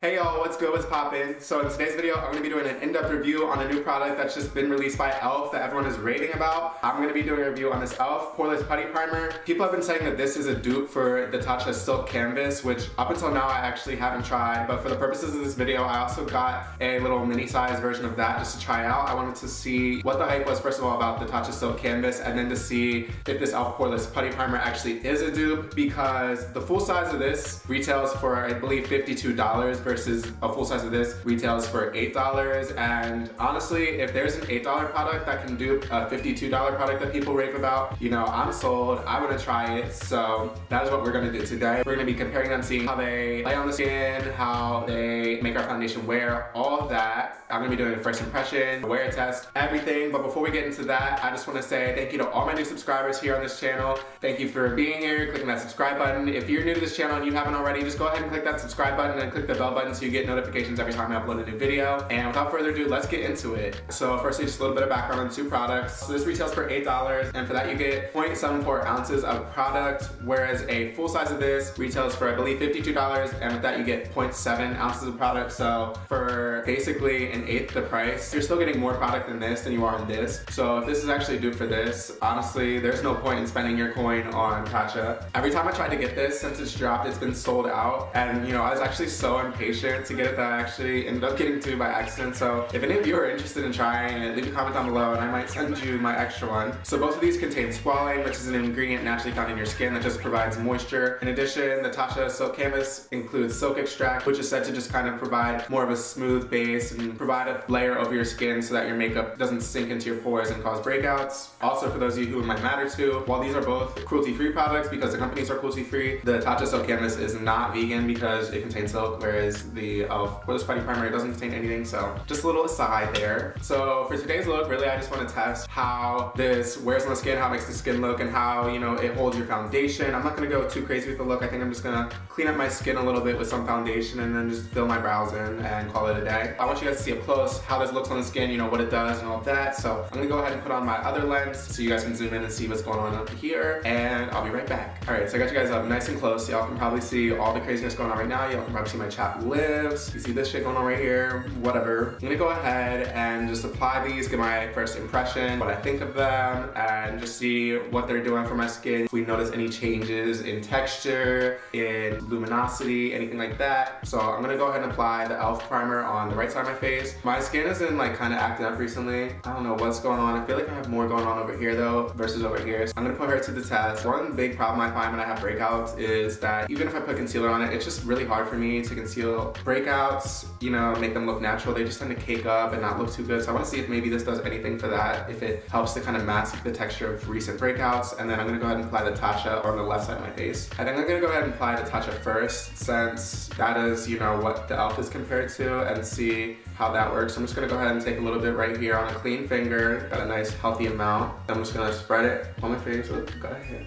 Hey y'all, what's good, what's poppin'? So in today's video, I'm gonna be doing an in-depth review on a new product that's just been released by Elf that everyone is raving about. I'm gonna be doing a review on this Elf Poreless Putty Primer. People have been saying that this is a dupe for the Tatcha Silk Canvas, which up until now I actually haven't tried, but for the purposes of this video, I also got a little mini-size version of that just to try out. I wanted to see what the hype was, first of all, about the Tatcha Silk Canvas, and then to see if this Elf Poreless Putty Primer actually is a dupe, because the full size of this retails for, I believe, $52 versus a full size of this retails for $8. And honestly, if there's an $8 product that can dupe a $52 product that people rave about, you know, I'm sold. I want to try it. So that is what we're going to do today. We're going to be comparing them, seeing how they lay on the skin, how they make our foundation wear, all of that. I'm going to be doing a first impression, wear test, everything. But before we get into that, I just want to say thank you to all my new subscribers here on this channel. Thank you for being here, clicking that subscribe button. If you're new to this channel and you haven't already, just go ahead and click that subscribe button and click the bell button so you get notifications every time I upload a new video. And without further ado, let's get into it. So firstly, just a little bit of background on two products. So this retails for $8, and for that you get 0.74 ounces of product, whereas a full size of this retails for, I believe, $52, and with that you get 0.7 ounces of product. So for basically an eighth the price, you're still getting more product in this than you are in this. So if this is actually due for this, honestly, there's no point in spending your coin on Tatcha. Every time I tried to get this since it's dropped, it's been sold out, and you know, I was actually so impatient to get it that I actually ended up getting two by accident. So if any of you are interested in trying it, leave a comment down below and I might send you my extra one. So both of these contain squalane, which is an ingredient naturally found in your skin that just provides moisture. In addition, the Tatcha Silk Canvas includes silk extract, which is said to just kind of provide more of a smooth base and provide a layer over your skin so that your makeup doesn't sink into your pores and cause breakouts. Also, for those of you who it might matter to, while these are both cruelty-free products because the companies are cruelty-free, the Tatcha Silk Canvas is not vegan because it contains silk, whereas the Elf Poreless Putty Primer doesn't contain anything. So just a little aside there. So for today's look, really I just want to test how this wears on the skin, how it makes the skin look, and how, you know, it holds your foundation. I'm not going to go too crazy with the look. I think I'm just going to clean up my skin a little bit with some foundation and then just fill my brows in and call it a day. I want you guys to see up close how this looks on the skin, you know, what it does and all of that. So I'm going to go ahead and put on my other lens so you guys can zoom in and see what's going on up here, and I'll be right back. Alright, so I got you guys up nice and close. Y'all can probably see all the craziness going on right now. Y'all can probably see my chapped lips. You see this shit going on right here, whatever. I'm gonna go ahead and just apply these, get my first impression, what I think of them, and just see what they're doing for my skin. If we notice any changes in texture, in luminosity, anything like that. So I'm gonna go ahead and apply the Elf primer on the right side of my face. My skin has been like kind of acting up recently. I don't know what's going on. I feel like I have more going on over here though versus over here. So I'm gonna put her to the test. One big problem I find when I have breakouts is that even if I put concealer on it, it's just really hard for me to conceal breakouts, you know, make them look natural. They just tend to cake up and not look too good. So I want to see if maybe this does anything for that, if it helps to kind of mask the texture of recent breakouts. And then I'm going to go ahead and apply the Tatcha on the left side of my face. I think I'm going to go ahead and apply the Tatcha first, since that is, you know, what the Elf is compared to, and see how that works. So I'm just going to go ahead and take a little bit right here on a clean finger. Got a nice healthy amount. I'm just going to spread it on my face. Oh, go ahead.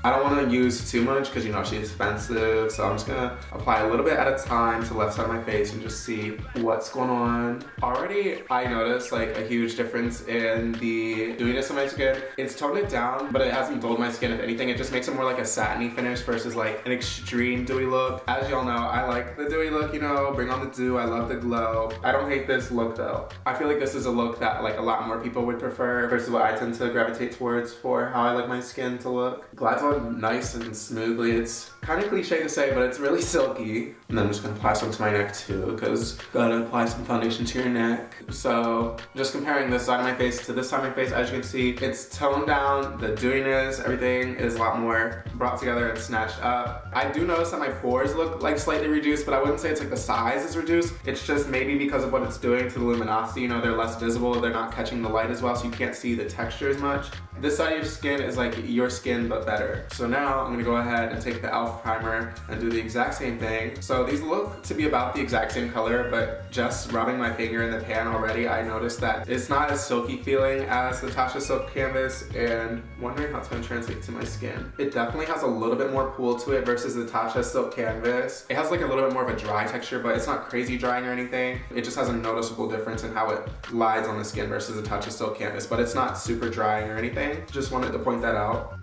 I don't want to use too much because, you know, she's expensive, so I'm just gonna apply a little bit at a time to the left side of my face and just see what's going on. Already, I noticed like a huge difference in the dewiness of my skin. It's toned it down, but it hasn't dulled my skin. If anything, it just makes it more like a satiny finish versus like an extreme dewy look. As y'all know, I like the dewy look, you know, bring on the dew. I love the glow. I don't hate this look though. I feel like this is a look that like a lot more people would prefer versus what I tend to gravitate towards for how I like my skin to look. Glides on nice and smoothly. It's kind of cliche to say, but it's really silky. And then I'm just gonna apply some to my neck too, because gotta apply some foundation to your neck. So just comparing this side of my face to this side of my face, as you can see, it's toned down. The dewiness, everything is a lot more brought together and snatched up. I do notice that my pores look like slightly reduced, but I wouldn't say it's like the size is reduced. It's just maybe because of what it's doing to the luminosity. You know, they're less visible, they're not catching the light as well, so you can't see the texture as much. This side of your skin is like your skin, but better. So now I'm gonna go ahead and take the Elf primer and do the exact same thing. So these look to be about the exact same color, but just rubbing my finger in the pan already, I noticed that it's not as silky feeling as the Tatcha Silk Canvas, and wondering how it's gonna translate to my skin. It definitely has a little bit more pull to it versus the Tatcha Silk Canvas. It has like a little bit more of a dry texture, but it's not crazy drying or anything. It just has a noticeable difference in how it glides on the skin versus the Tatcha Silk Canvas, but it's not super drying or anything. Just wanted to point that out.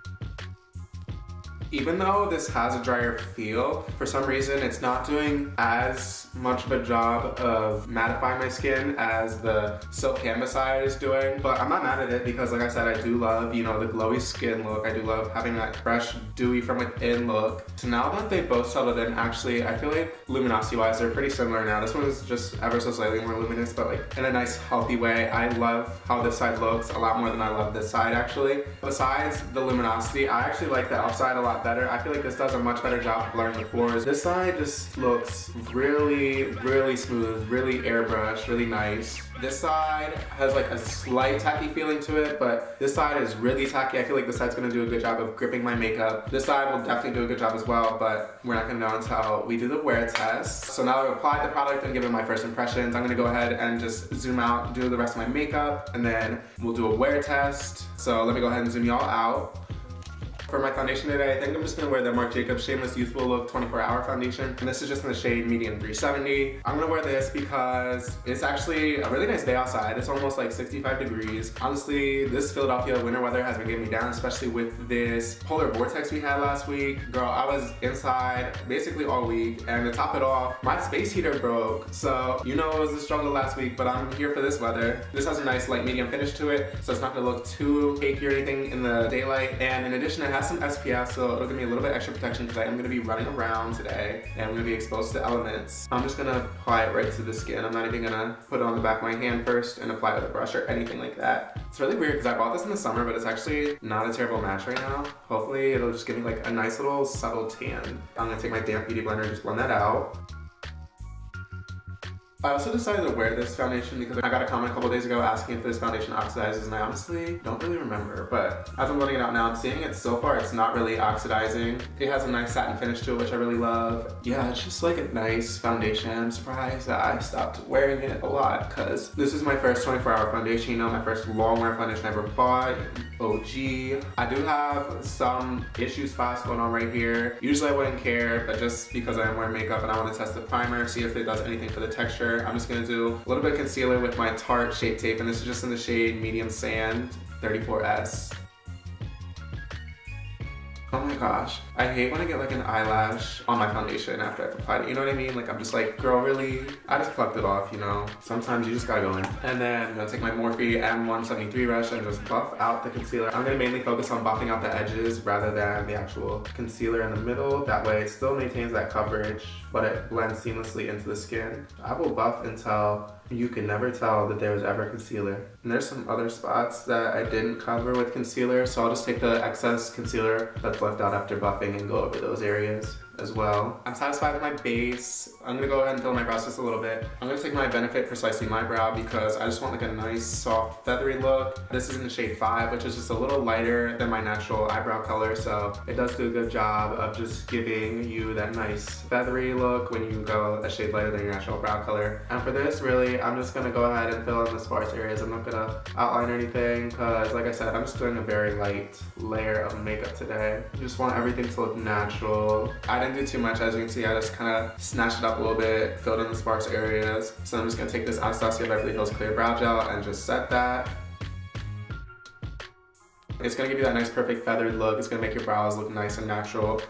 Even though this has a drier feel, for some reason it's not doing as much of a job of mattifying my skin as the Silk Canvas side is doing. But I'm not mad at it because, like I said, I do love, you know, the glowy skin look. I do love having that fresh, dewy from within look. So now that they both settled in, actually, I feel like luminosity-wise, they're pretty similar now. This one is just ever so slightly more luminous, but like in a nice, healthy way. I love how this side looks a lot more than I love this side, actually. Besides the luminosity, I actually like the Elf side a lot better. I feel like this does a much better job of blurring the pores. This side just looks really, really smooth, really airbrushed, really nice. This side has like a slight tacky feeling to it, but this side is really tacky. I feel like this side's gonna do a good job of gripping my makeup. This side will definitely do a good job as well, but we're not gonna know until we do the wear test. So now that I've applied the product and given my first impressions, I'm gonna go ahead and just zoom out, do the rest of my makeup, and then we'll do a wear test. So let me go ahead and zoom y'all out. For my foundation today, I think I'm just gonna wear the Marc Shameless Youthful Look 24-Hour Foundation. And this is just in the shade Medium 370. I'm gonna wear this because it's actually a really nice day outside. It's almost like 65 degrees. Honestly, this Philadelphia winter weather has been getting me down, especially with this polar vortex we had last week. Girl, I was inside basically all week, and to top it off, my space heater broke. So, you know it was a struggle last week, but I'm here for this weather. This has a nice light medium finish to it, so it's not gonna look too cakey or anything in the daylight. And in addition, it has some SPF, so it'll give me a little bit extra protection because I am going to be running around today and I'm going to be exposed to elements. I'm just going to apply it right to the skin. I'm not even going to put it on the back of my hand first and apply it with a brush or anything like that. It's really weird because I bought this in the summer, but it's actually not a terrible match right now. Hopefully it'll just give me like a nice little subtle tan. I'm going to take my damp beauty blender and just blend that out. I also decided to wear this foundation because I got a comment a couple days ago asking if this foundation oxidizes, and I honestly don't really remember, but as I'm blending it out now, I'm seeing it so far, it's not really oxidizing. It has a nice satin finish to it, which I really love. Yeah, it's just like a nice foundation. I'm surprised that I stopped wearing it a lot because this is my first 24-hour foundation, you know, my first long wear foundation I ever bought. OG. I do have some issue spots going on right here. Usually I wouldn't care, but just because I am wearing makeup and I want to test the primer, see if it does anything for the texture, I'm just gonna do a little bit of concealer with my Tarte Shape Tape, and this is just in the shade Medium Sand 34S. Oh my gosh, I hate when I get like an eyelash on my foundation after I've applied it, you know what I mean? Like I'm just like, girl, really? I just plucked it off, you know? Sometimes you just gotta go in. And then I'm gonna take my Morphe M173 brush and just buff out the concealer. I'm gonna mainly focus on buffing out the edges rather than the actual concealer in the middle. That way it still maintains that coverage, but it blends seamlessly into the skin. I will buff until you can never tell that there was ever concealer. And there's some other spots that I didn't cover with concealer, so I'll just take the excess concealer that's left out after buffing and go over those areas as well. I'm satisfied with my base. I'm gonna go ahead and fill my brows just a little bit. I'm gonna take my Benefit Precisely My Brow because I just want like a nice, soft, feathery look. This is in the shade 5, which is just a little lighter than my natural eyebrow color, so it does do a good job of just giving you that nice, feathery look when you go a shade lighter than your natural brow color. And for this, really, I'm just gonna go ahead and fill in the sparse areas. I'm not gonna outline or anything because, like I said, I'm just doing a very light layer of makeup today. I just want everything to look natural. I didn't do too much, as you can see. I just kind of snatched it up a little bit, filled in the sparse areas. So I'm just gonna take this Anastasia Beverly Hills Clear Brow Gel and just set that. It's gonna give you that nice, perfect feathered look. It's gonna make your brows look nice and natural.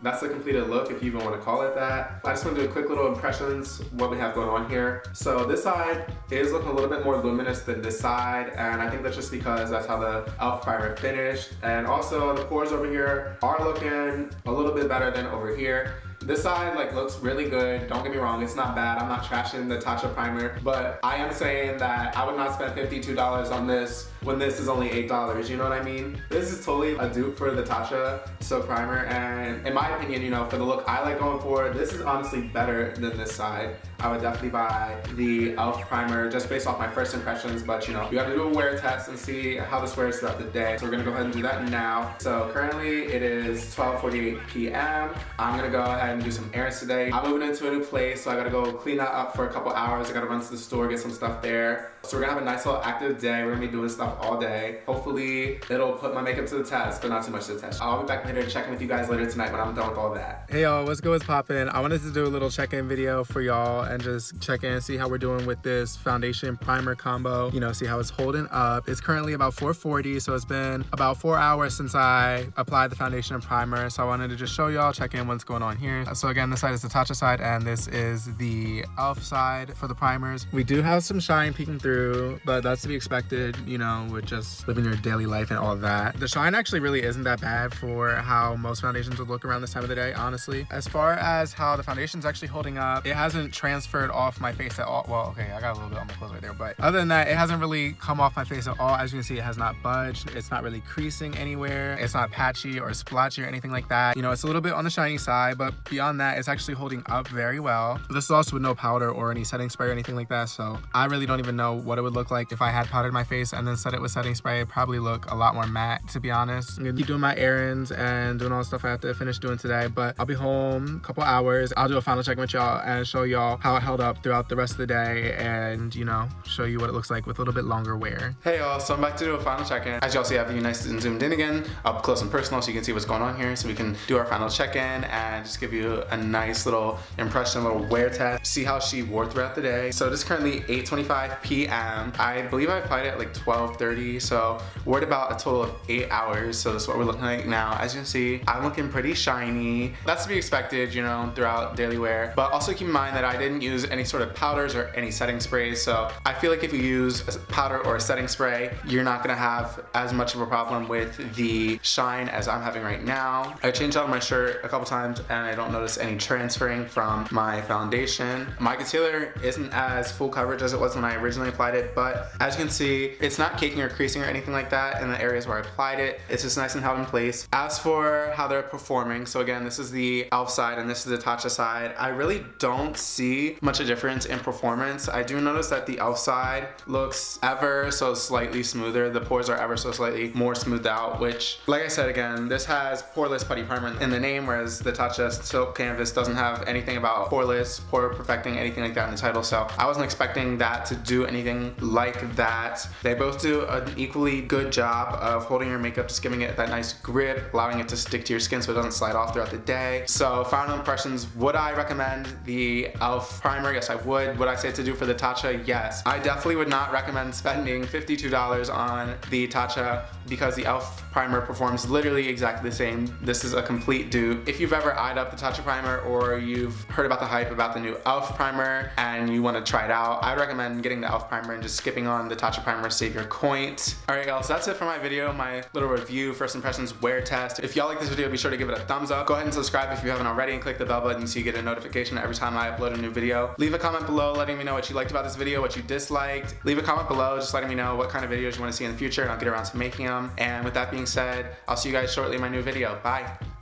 That's the completed look, if you even want to call it that. I just want to do a quick little impressions, what we have going on here. So this side is looking a little bit more luminous than this side, and I think that's just because that's how the Elf primer finished. And also the pores over here are looking a little bit better than over here. This side like looks really good, don't get me wrong, it's not bad. I'm not trashing the Tatcha primer, but I am saying that I would not spend $52 on this when this is only $8, you know what I mean? This is totally a dupe for the Tatcha Silk Primer, and in my opinion, you know, for the look I like going for, this is honestly better than this side. I would definitely buy the Elf primer just based off my first impressions, but you know, you gotta do a wear test and see how this wears throughout the day. So we're gonna go ahead and do that now. So currently it is 12:48 p.m. I'm gonna go ahead ahead and do some errands today. I'm moving into a new place, so I gotta go clean that up for a couple hours. I gotta run to the store, get some stuff there. So we're gonna have a nice little active day. We're gonna be doing stuff all day. Hopefully it'll put my makeup to the test, but not too much to the test. I'll be back later to check in with you guys later tonight when I'm done with all that. Hey y'all, what's good, what's poppin'? I wanted to do a little check-in video for y'all and just check in, see how we're doing with this foundation primer combo. You know, see how it's holding up. It's currently about 4:40, so it's been about 4 hours since I applied the foundation and primer. So I wanted to just show y'all, check in what's going on here. So again, this side is the Tatcha side and this is the Elf side for the primers. We do have some shine peeking through, but that's to be expected, you know, with just living your daily life and all of that. The shine actually really isn't that bad for how most foundations would look around this time of the day, honestly. As far as how the foundation's actually holding up, it hasn't transferred off my face at all. Well, okay, I got a little bit on my clothes right there, but other than that, it hasn't really come off my face at all. As you can see, it has not budged. It's not really creasing anywhere. It's not patchy or splotchy or anything like that. You know, it's a little bit on the shiny side, but beyond that, it's actually holding up very well. This is also with no powder or any setting spray or anything like that, so I really don't even know what it would look like if I had powdered my face and then set it with setting spray. It'd probably look a lot more matte, to be honest. I'm gonna keep doing my errands and doing all the stuff I have to finish doing today, but I'll be home a couple hours. I'll do a final check with y'all and show y'all how it held up throughout the rest of the day and, you know, show you what it looks like with a little bit longer wear. Hey y'all, so I'm back to do a final check-in. As y'all see, I have you nice and zoomed in again, up close and personal, so you can see what's going on here, so we can do our final check-in and just give you a nice little impression, a little wear test, see how she wore throughout the day. So it is currently 8:25 p.m. I believe I applied it at like 12:30, so we're at about a total of 8 hours. So this is what we're looking like now. As you can see, I'm looking pretty shiny. That's to be expected, you know, throughout daily wear. But also keep in mind that I didn't use any sort of powders or any setting sprays. So I feel like if you use a powder or a setting spray, you're not gonna have as much of a problem with the shine as I'm having right now. I changed out my shirt a couple times and I don't notice any transferring from my foundation. My concealer isn't as full coverage as it was when I originally applied it, but as you can see, it's not caking or creasing or anything like that in the areas where I applied it. It's just nice and held in place. As for how they're performing, so again, this is the Elf side and this is the Tatcha side. I really don't see much of a difference in performance. I do notice that the Elf side looks ever so slightly smoother. The pores are ever so slightly more smoothed out, which, like I said, again, this has Poreless Putty Primer in the name, whereas the Tatcha Silk Canvas doesn't have anything about poreless, pore perfecting, anything like that in the title. So I wasn't expecting that to do anything like that. They both do an equally good job of holding your makeup, just giving it that nice grip, allowing it to stick to your skin so it doesn't slide off throughout the day. So final impressions, would I recommend the Elf primer? Yes, I would. Would I say to do for the Tatcha? Yes. I definitely would not recommend spending $52 on the Tatcha because the Elf primer performs literally exactly the same. This is a complete dupe. If you've ever eyed up the Tatcha primer or you've heard about the hype about the new Elf primer and you want to try it out, I'd recommend getting the Elf primer and just skipping on the Tatcha primer, save your coins. Alright y'all, so that's it for my video, my little review, first impressions, wear test. If y'all like this video, be sure to give it a thumbs up. Go ahead and subscribe if you haven't already and click the bell button so you get a notification every time I upload a new video. Leave a comment below letting me know what you liked about this video, what you disliked. Leave a comment below just letting me know what kind of videos you want to see in the future and I'll get around to making them. And with that being said, I'll see you guys shortly in my new video. Bye.